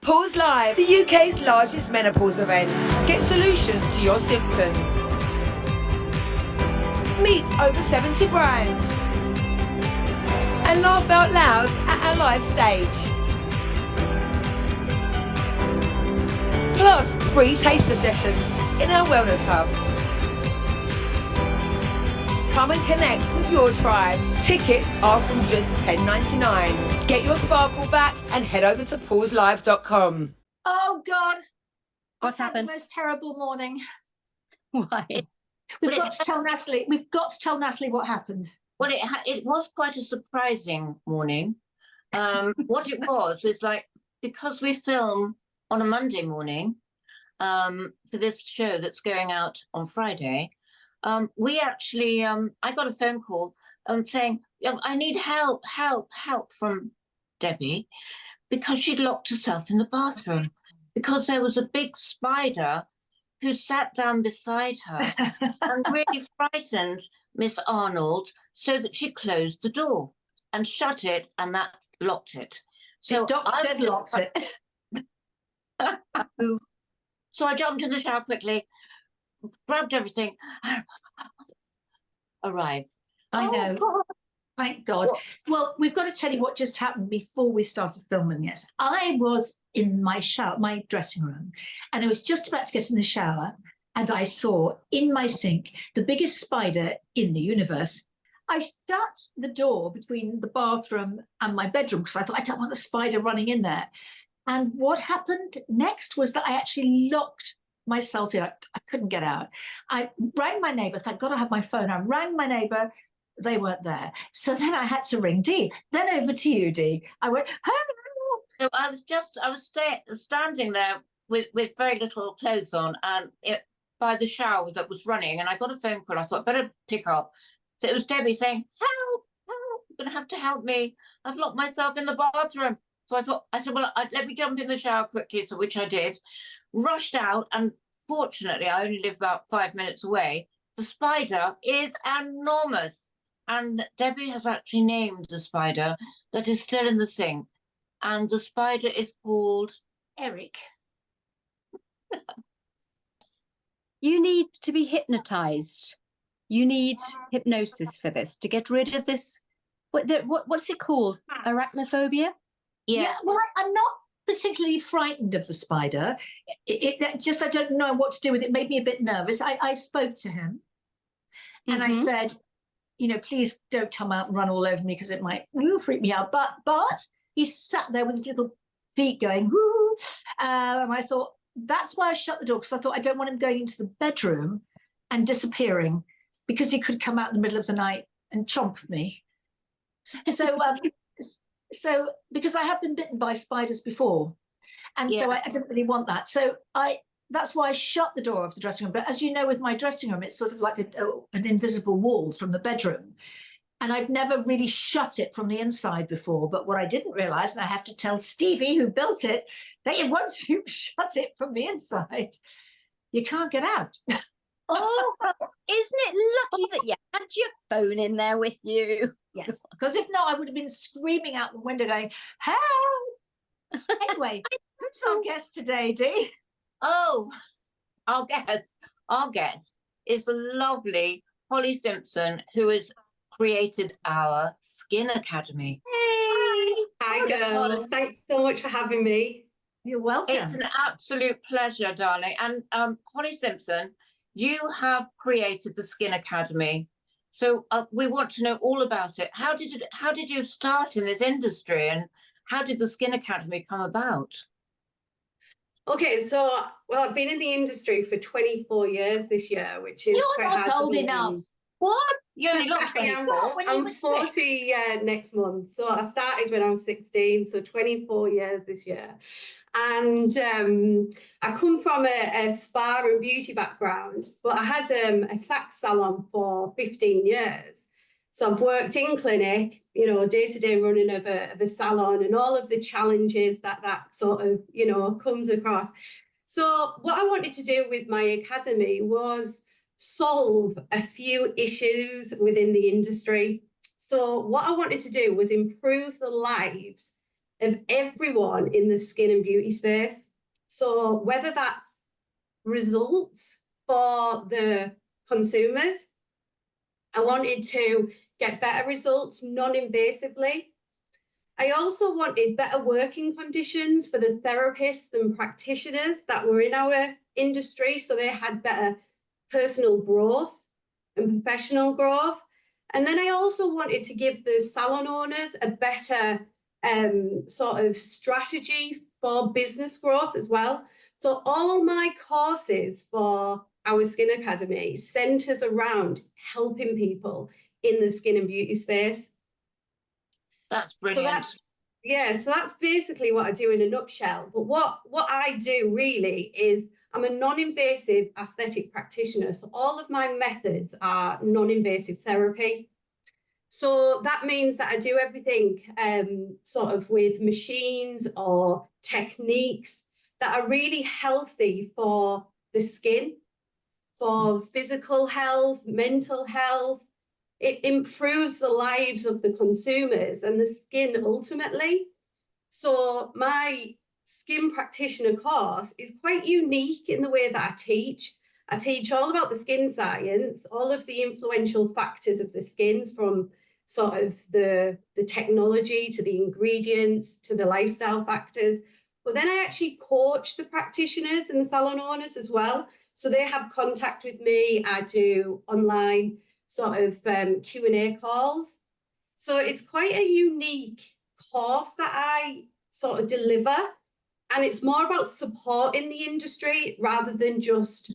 Pause Live, the UK's largest menopause event. Get solutions to your symptoms. Meet over 70 brands. And laugh out loud at our live stage. Plus, free taster sessions in our wellness hub. Come and connect with your tribe. Tickets are from just $10.99. Get your sparkle back and head over to pauselive.com. Oh God! What's happened? The most terrible morning. Why? We've got to tell Natalie. We've got to tell Natalie what happened. Well, it was quite a surprising morning. What it was is like, because we film on a Monday morning for this show that's going out on Friday, we actually, I got a phone call saying, I need help from Debbie, because she'd locked herself in the bathroom because there was a big spider who sat down beside her and really frightened Miss Arnold, so that she closed the door and shut it, and that locked it. So I deadlocked it. So I jumped in the shower quickly, grabbed everything, arrived. I know. God. Thank God. Well, we've got to tell you what just happened before we started filming this. I was in my shower, my dressing room, and I was just about to get in the shower, and I saw in my sink the biggest spider in the universe. I shut the door between the bathroom and my bedroom because I thought, I don't want the spider running in there. And what happened next was that I actually locked myself in. I couldn't get out. I rang my neighbour. Thank God I had my phone. I rang my neighbour. They weren't there. So then I had to ring Dee. Then over to you, Dee. I went, hello. So I was standing there with very little clothes on, and by the shower that was running, and I got a phone call. I thought, better pick up. So it was Debbie saying, help, you're going to have to help me. I've locked myself in the bathroom. So I said, well, let me jump in the shower quickly, so which I did. Rushed out, and fortunately, I only live about 5 minutes away. The spider is enormous. And Debbie has actually named the spider that is still in the sink. And the spider is called Eric. You need to be hypnotized. You need hypnosis for this, to get rid of this. What's it called? Arachnophobia? Yes. Yeah, well, I'm not particularly frightened of the spider. I don't know what to do with it. It made me a bit nervous. I spoke to him, and I said, please don't come out and run all over me because it might freak me out. But he sat there with his little feet going, whoo, and I thought, that's why I shut the door, because I thought I don't want him going into the bedroom and disappearing, because he could come out in the middle of the night and chomp me. So because I have been bitten by spiders before, and so I didn't really want that. So that's why I shut the door of the dressing room. But as you know, with my dressing room, it's sort of like an invisible wall from the bedroom. And I've never really shut it from the inside before. But what I didn't realise, and I have to tell Stevie, who built it, that once you shut it from the inside, you can't get out. Oh, isn't it lucky that you had your phone in there with you? Yes, because if not, I would have been screaming out the window going, help! Anyway, who's our guest today, Dee? Oh, our guest is the lovely Hollie Simpson, who has created our Skin Academy. Hey! Hi, girls. Thanks so much for having me. You're welcome. It's an absolute pleasure, darling. And Hollie Simpson, you have created the Skin Academy. So we want to know all about it. How did you start in this industry, and how did the Skin Academy come about? Okay, so I've been in the industry for 24 years this year, which is You're not old enough. What? You only look 24. I'm 40 next month. So I started when I was 16, so 24 years this year. And I come from a spa and beauty background, but I had a sax salon for 15 years. So I've worked in clinic, day-to-day running of a salon, and all of the challenges that sort of, comes across. So what I wanted to do with my academy was solve a few issues within the industry. So what I wanted to do was improve the lives of everyone in the skin and beauty space. So whether that's results for the consumers, I wanted to get better results non-invasively. I also wanted better working conditions for the therapists and practitioners that were in our industry, so they had better personal growth and professional growth. And then I also wanted to give the salon owners a better sort of strategy for business growth as well. So all my courses for our Skin Academy centres around helping people in the skin and beauty space. That's brilliant. So that's basically what I do in a nutshell. But what I do really is I'm a non-invasive aesthetic practitioner. So all of my methods are non-invasive therapy. So that means that I do everything sort of with machines or techniques that are really healthy for the skin, for physical health, mental health. It improves the lives of the consumers and the skin ultimately. So my skin practitioner course is quite unique in the way that I teach. I teach all about the skin science, all of the influential factors of the skins, from sort of the technology to the ingredients to the lifestyle factors. But then I actually coach the practitioners and the salon owners as well. So they have contact with me. I do online sort of Q&A calls. So it's quite a unique course that I sort of deliver. And it's more about supporting the industry rather than just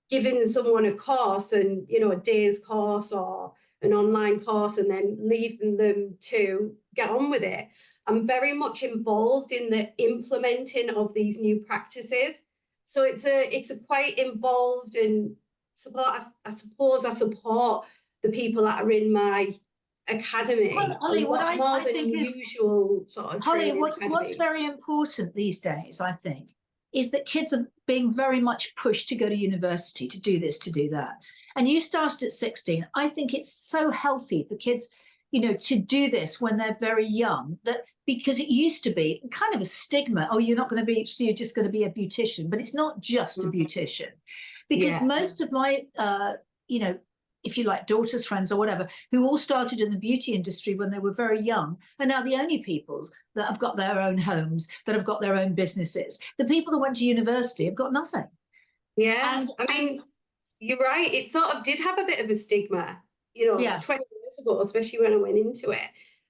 giving someone a course and, you know, a day's course or an online course and then leaving them to get on with it. I'm very much involved in the implementing of these new practices. So it's a quite involved and support. I suppose I support the people that are in my academy. Hollie, what I think is usual sort of Hollie, training what's very important these days, I think, is that kids are being very much pushed to go to university, to do this, to do that. And you started at 16. I think it's so healthy for kids, you know, to do this when they're very young, that because it used to be kind of a stigma. Oh, you're not going to be, so you're just going to be a beautician. But it's not just a beautician, because most of my, you know, if you like, daughters' friends or whatever, who all started in the beauty industry when they were very young, are now the only people that have got their own homes, that have got their own businesses. The people that went to university have got nothing. Yeah, and, I mean, you're right. It sort of did have a bit of a stigma, you know, 20 years ago, especially when I went into it.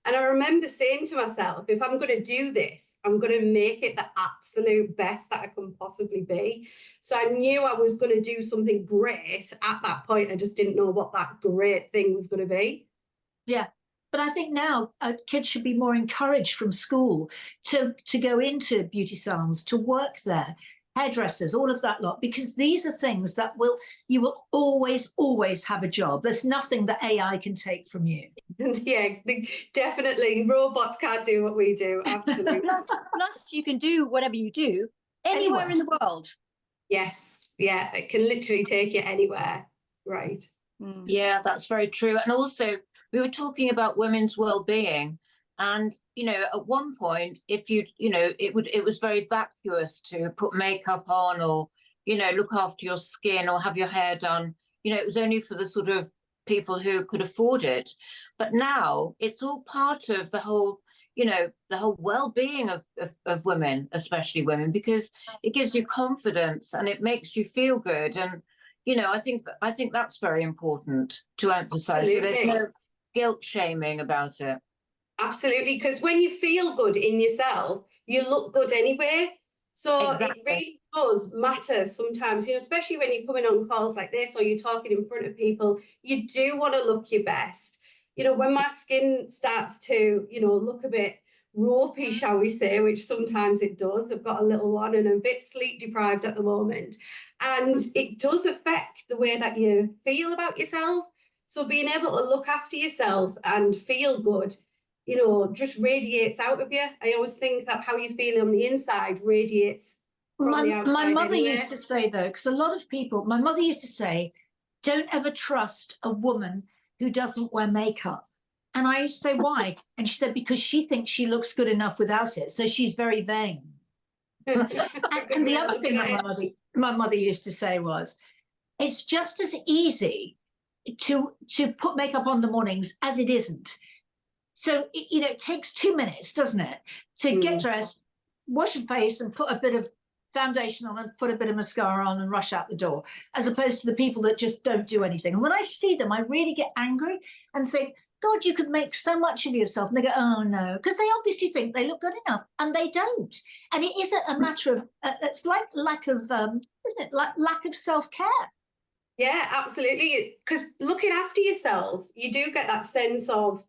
And I remember saying to myself, if I'm going to do this, I'm going to make it the absolute best that I can possibly be. So I knew I was going to do something great at that point. I just didn't know what that great thing was going to be. Yeah. But I think now kids should be more encouraged from school to go into beauty salons, to work there, hairdressers, all of that lot, because these are things that you will always have a job. There's nothing that AI can take from you. Yeah, definitely. Robots can't do what we do. Absolutely. plus you can do whatever you do anywhere in the world. Yes. Yeah, it can literally take you anywhere. Right. Yeah, that's very true. And also, we were talking about women's well-being. And, you know, at one point, if you know, it was very vacuous to put makeup on or, you know, look after your skin or have your hair done. You know, it was only for the sort of people who could afford it. But now it's all part of the whole, you know, the whole well-being of women, especially women, because it gives you confidence and it makes you feel good. And, you know, I think that's very important to emphasize. So there's no guilt shaming about it. Absolutely, because when you feel good in yourself, you look good anyway. So It really does matter sometimes, you know, especially when you're coming on calls like this or you're talking in front of people, you do want to look your best. You know, when my skin starts to, you know, look a bit ropey, shall we say, which sometimes it does. I've got a little one and I'm a bit sleep deprived at the moment. And it does affect the way that you feel about yourself. So being able to look after yourself and feel good, you know, just radiates out of you. I always think that how you feel on the inside radiates from the outside. My mother used to say, though, because a lot of people, my mother used to say, don't ever trust a woman who doesn't wear makeup. And I used to say, why? And she said, because she thinks she looks good enough without it. So she's very vain. And the other thing that my mother used to say was, it's just as easy to put makeup on in the mornings as it isn't. So, it takes 2 minutes, doesn't it, to get dressed, wash your face and put a bit of foundation on and put a bit of mascara on and rush out the door, as opposed to the people that just don't do anything. And when I see them, I really get angry and think, God, you could make so much of yourself. And they go, oh, no, because they obviously think they look good enough and they don't. And it isn't a matter of, it's like lack of, isn't it, like lack of self-care. Yeah, absolutely. Because looking after yourself, you do get that sense of,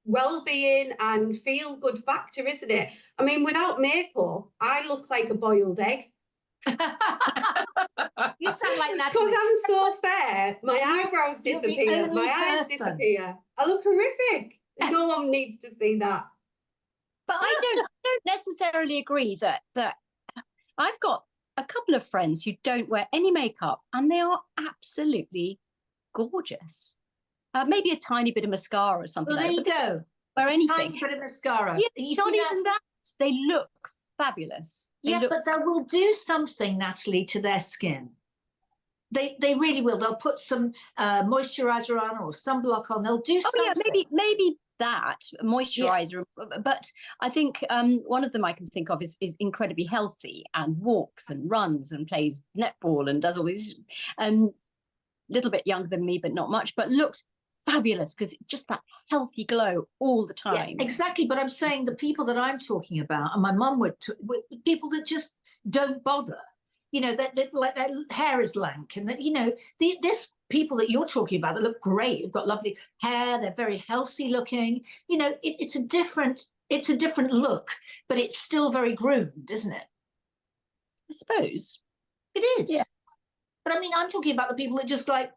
well-being and feel-good factor, isn't it? I mean, without makeup, I look like a boiled egg. You sound like that. Because I'm so fair, my eyebrows disappear, my eyes disappear. I look horrific. No one needs to see that. But I don't necessarily agree that I've got a couple of friends who don't wear any makeup and they are absolutely gorgeous. Maybe a tiny bit of mascara or something. Well, there you go. Wear anything. Tiny bit of mascara. Yeah, not even that. They look fabulous. But they will do something, Natalie, to their skin. They really will. They'll put some moisturizer on or sunblock on. They'll do something. Oh yeah, maybe that moisturizer. Yeah. But I think one of them I can think of is incredibly healthy and walks and runs and plays netball and does all these. Little bit younger than me, but not much. But looks fabulous because just that healthy glow all the time. Yeah, exactly. But I'm saying the people that I'm talking about, and my mum would, people that just don't bother. That like their hair is lank, and that this people that you're talking about that look great. They've got lovely hair. They're very healthy looking. It's a different look, but it's still very groomed, isn't it? I suppose it is. Yeah. But I mean, I'm talking about the people that just like,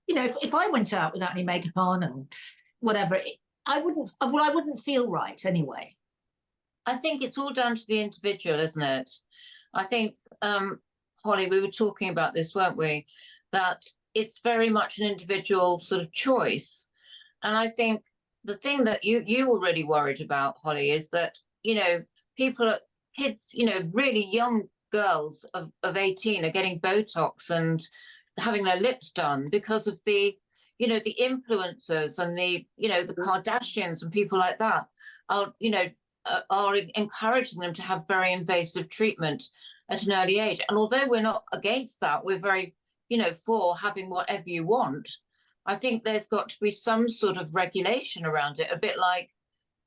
if I went out without any makeup on and whatever, I wouldn't feel right anyway. I think it's all down to the individual, isn't it? I think, Hollie, we were talking about this, weren't we? That it's very much an individual sort of choice. And I think the thing that you were really worried about, Hollie, is that, kids, really young girls of 18 are getting Botox and having their lips done because of the influencers and the Kardashians and people like that are encouraging them to have very invasive treatment at an early age. And although we're not against that, we're very, for having whatever you want. I think there's got to be some sort of regulation around it, a bit like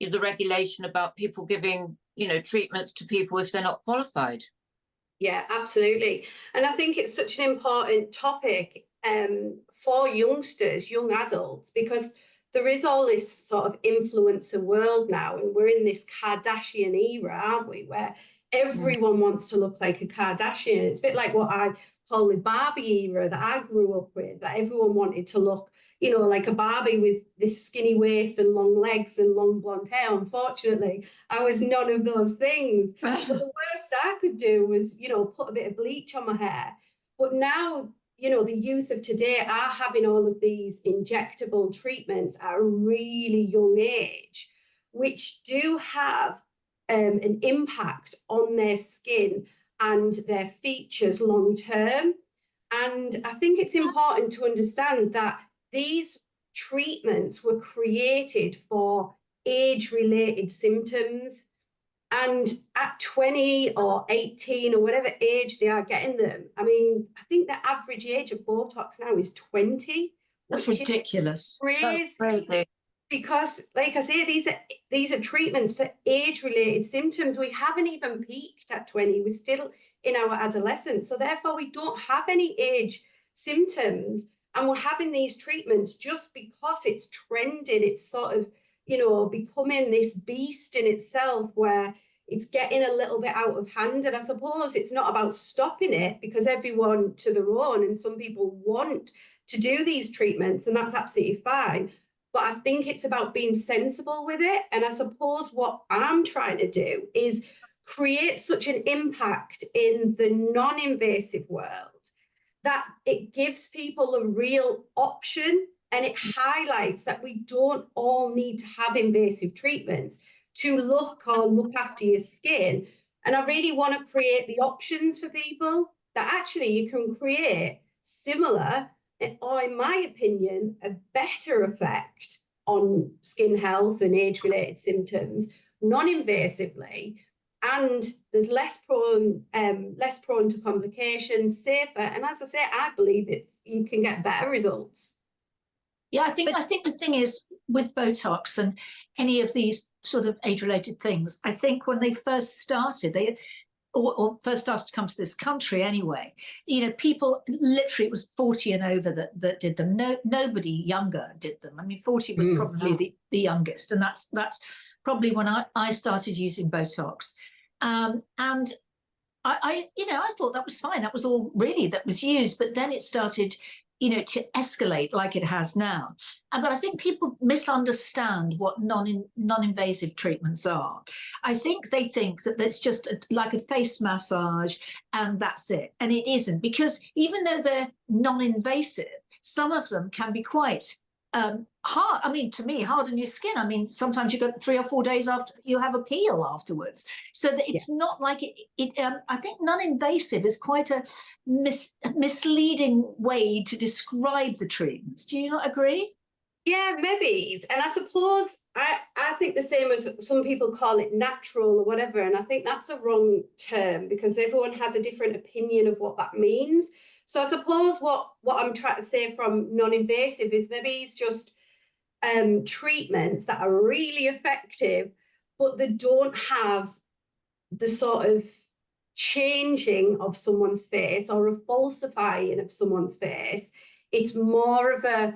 the regulation about people giving, treatments to people if they're not qualified. Yeah, absolutely. And I think it's such an important topic for youngsters, young adults, because there is all this sort of influencer world now, and we're in this Kardashian era, aren't we, where everyone wants to look like a Kardashian. It's a bit like what I call the Barbie era that I grew up with, that everyone wanted to look, like a Barbie with this skinny waist and long legs and long blonde hair. Unfortunately, I was none of those things. But the worst I could do was, put a bit of bleach on my hair. But now, the youth of today are having all of these injectable treatments at a really young age, which do have an impact on their skin and their features long term. And I think it's important to understand that these treatments were created for age-related symptoms. And at 20 or 18 or whatever age they are getting them, I mean, I think the average age of Botox now is 20. That's ridiculous. That's crazy. Because, like I say, these are treatments for age-related symptoms. We haven't even peaked at 20. We're still in our adolescence. So therefore, we don't have any age symptoms. And we're having these treatments just because it's trending. It's sort of, becoming this beast in itself where it's getting a little bit out of hand. And I suppose it's not about stopping it, because everyone to their own, and some people want to do these treatments, and that's absolutely fine. But I think it's about being sensible with it. And I suppose what I'm trying to do is create such an impact in the non-invasive world that it gives people a real option And it highlights that we don't all need to have invasive treatments to look after your skin. And I really want to create the options for people that actually you can create similar, or in my opinion, a better effect on skin health and age-related symptoms non-invasively, and there's less prone to complications, safer, and as I say, I believe you can get better results. Yeah, I think the thing is with Botox and any of these sort of age-related things, I think when they first started, or first started to come to this country anyway, people literally, it was 40 and over that did them. Nobody younger did them. I mean, 40 was probably the youngest, and that's probably when I started using Botox. And I thought that was fine. That was all really that was used, but then it started to escalate like it has now. But I think people misunderstand what non-invasive treatments are. I think they think that that's just like a face massage and that's it. And it isn't, because even though they're non-invasive, some of them can be quite hard. I mean, to me, hard on your skin. I mean, sometimes you got 3 or 4 days after you have a peel afterwards. So that it's not like I think non-invasive is quite a misleading way to describe the treatments. Do you not agree? Yeah, maybe. And I suppose I think the same as some people call it natural or whatever. And I think that's a wrong term because everyone has a different opinion of what that means. So I suppose what I'm trying to say from non-invasive is maybe it's just treatments that are really effective, but they don't have the sort of changing of someone's face or a falsifying of someone's face. It's more of a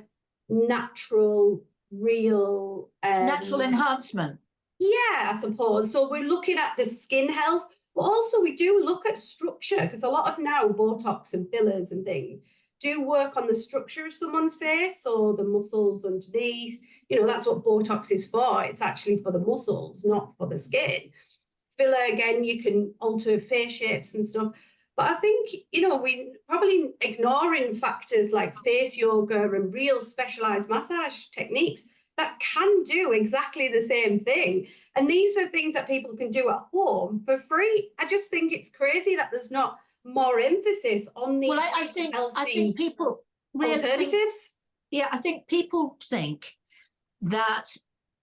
natural, real... natural enhancement. Yeah, I suppose. So we're looking at the skin health, but also we do look at structure, because a lot of now Botox and fillers and things do work on the structure of someone's face, or the muscles underneath. That's what Botox is for. It's actually for the muscles, not for the skin. Filler, again, you can alter face shapes and stuff. But I think, we probably ignoring factors like face yoga and real specialized massage techniques that can do exactly the same thing. And these are things that people can do at home for free. I just think it's crazy that there's not more emphasis on these I think people alternatives. I think people think that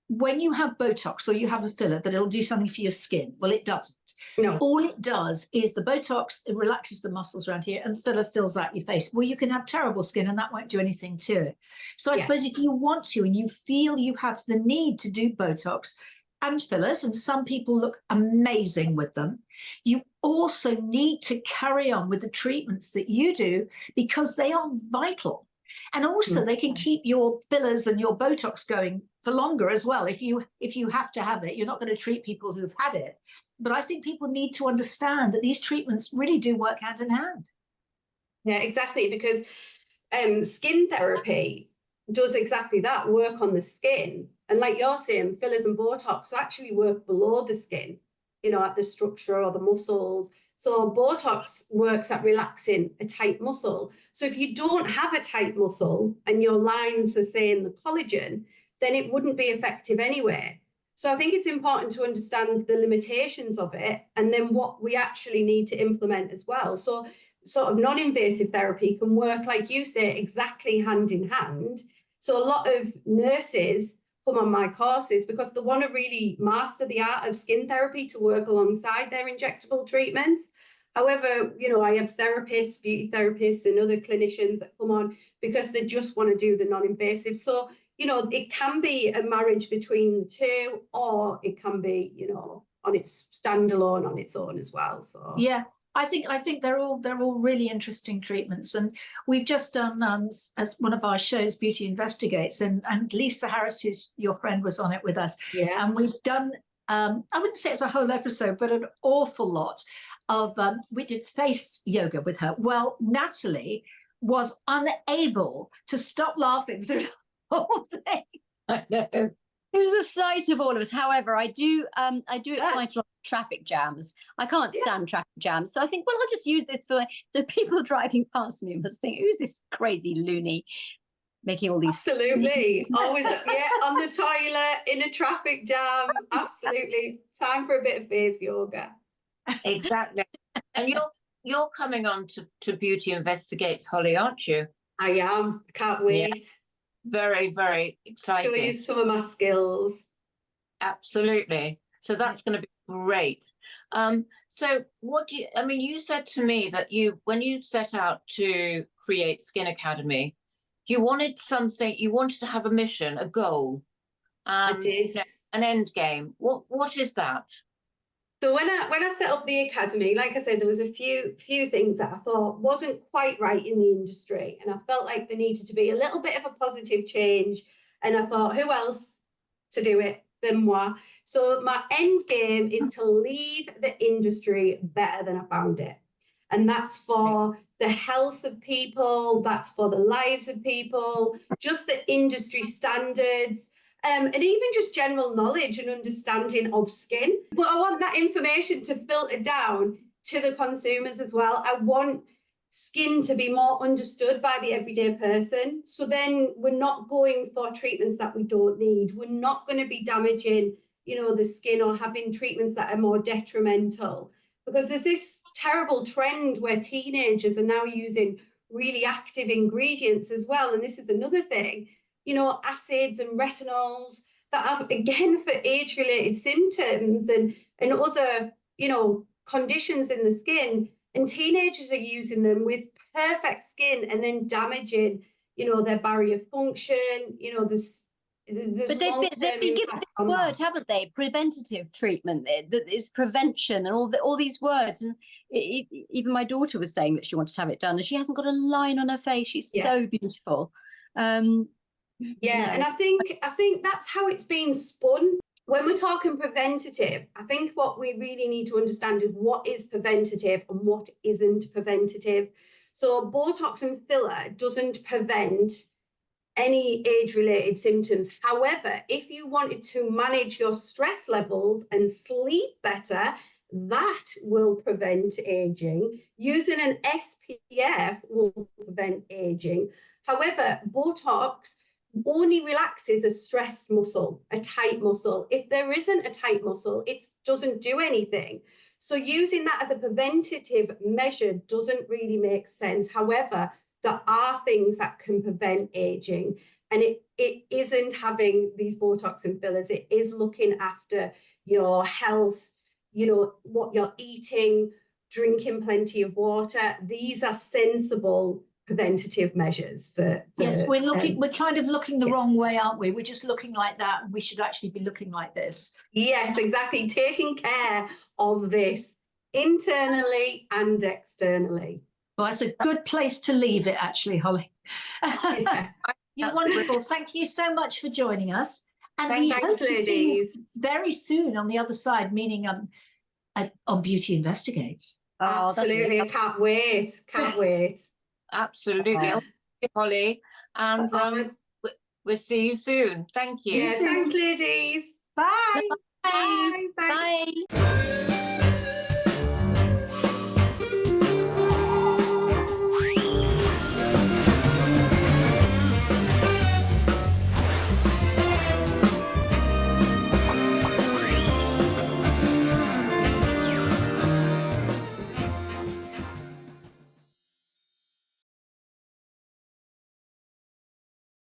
when you have Botox or you have a filler, that it'll do something for your skin. Well, it doesn't. No. All it does is the Botox, it relaxes the muscles around here, and filler fills out your face. Well, you can have terrible skin and that won't do anything to it. So I suppose if you want to and you feel you have the need to do Botox and fillers, and some people look amazing with them, you also need to carry on with the treatments that you do, because they are vital. And also they can keep your fillers and your Botox going for longer as well. If you have to have it, you're not going to treat people who've had it. But I think people need to understand that these treatments really do work hand in hand. Yeah, exactly. Because skin therapy does exactly that, work on the skin. And like you're saying, fillers and Botox actually work below the skin, at the structure or the muscles. So Botox works at relaxing a tight muscle. So if you don't have a tight muscle and your lines are saying the collagen, then it wouldn't be effective anyway. So I think it's important to understand the limitations of it and then what we actually need to implement as well. So sort of non-invasive therapy can work, like you say, exactly hand in hand. So a lot of nurses come on my courses because they want to really master the art of skin therapy to work alongside their injectable treatments. However, I have therapists, beauty therapists, and other clinicians that come on because they just want to do the non-invasive. So, it can be a marriage between the two, or it can be, on its standalone on its own as well. So yeah. I think they're all really interesting treatments, and we've just done as one of our shows, Beauty Investigates, and Lisa Harris, who's your friend, was on it with us. Yeah. And we've done I wouldn't say it's a whole episode, but an awful lot of we did face yoga with her. Well, Natalie was unable to stop laughing through the whole thing. I know. It was a sight of all of us. However, I do it quite a lot of traffic jams. I can't stand traffic jams. So I think, well, I'll just use this for the people driving past me must think, who's this crazy loony? making all these. Absolutely. Always, yeah, on the toilet, in a traffic jam. Absolutely. Time for a bit of face yoga. Exactly. And you're coming on to Beauty Investigates, Holly, aren't you? I am. Can't wait. Very, very Show exciting. you some of my skills. Absolutely. So that's going to be great. So what do you, I mean, you said to me that when you set out to create Skin Academy, you wanted something, you wanted to have a mission, a goal, I did. an end game. What is that? So when I set up the academy, like I said, there was a few things that I thought wasn't quite right in the industry, and I felt like there needed to be a little bit of a positive change. And I thought, who else to do it than moi? So my end game is to leave the industry better than I found it, and that's for the health of people, that's for the lives of people, just the industry standards. And even just general knowledge and understanding of skin. But I want that information to filter down to the consumers as well. I want skin to be more understood by the everyday person. So then we're not going for treatments that we don't need. We're not going to be damaging, the skin or having treatments that are more detrimental. Because there's this terrible trend where teenagers are now using really active ingredients as well. And this is another thing. Acids and retinols that have, again, for age-related symptoms and other, conditions in the skin. And teenagers are using them with perfect skin and then damaging, their barrier function. There's But they've been given this word, haven't they? Preventative treatment, that is prevention, and all these words. And even my daughter was saying that she wanted to have it done, and she hasn't got a line on her face. She's so beautiful. And I think that's how it's been spun. When we're talking preventative, I think what we really need to understand is what is preventative and what isn't preventative. So Botox and filler doesn't prevent any age-related symptoms. However, if you wanted to manage your stress levels and sleep better, that will prevent aging. Using an SPF will prevent aging. However, Botox only relaxes a stressed muscle, a tight muscle. If there isn't a tight muscle, it doesn't do anything. So using that as a preventative measure doesn't really make sense. However, there are things that can prevent aging, and it isn't having these Botox and fillers. It is looking after your health, what you're eating, drinking plenty of water. These are sensible preventative measures for yes, we're kind of looking the wrong way, aren't we? We're just looking like that, and we should actually be looking like this. Yes, exactly. Taking care of this internally and externally. Well, that's a good place to leave it, actually, Holly. Yeah. You're wonderful. Thank you so much for joining us. And we Thanks, hope to see you ladies. very soon on the other side, meaning on Beauty Investigates. Oh, absolutely. I can't wait. Can't wait. Absolutely. Holly. And we'll see you soon. Thank you. Yeah, thanks, ladies. Bye.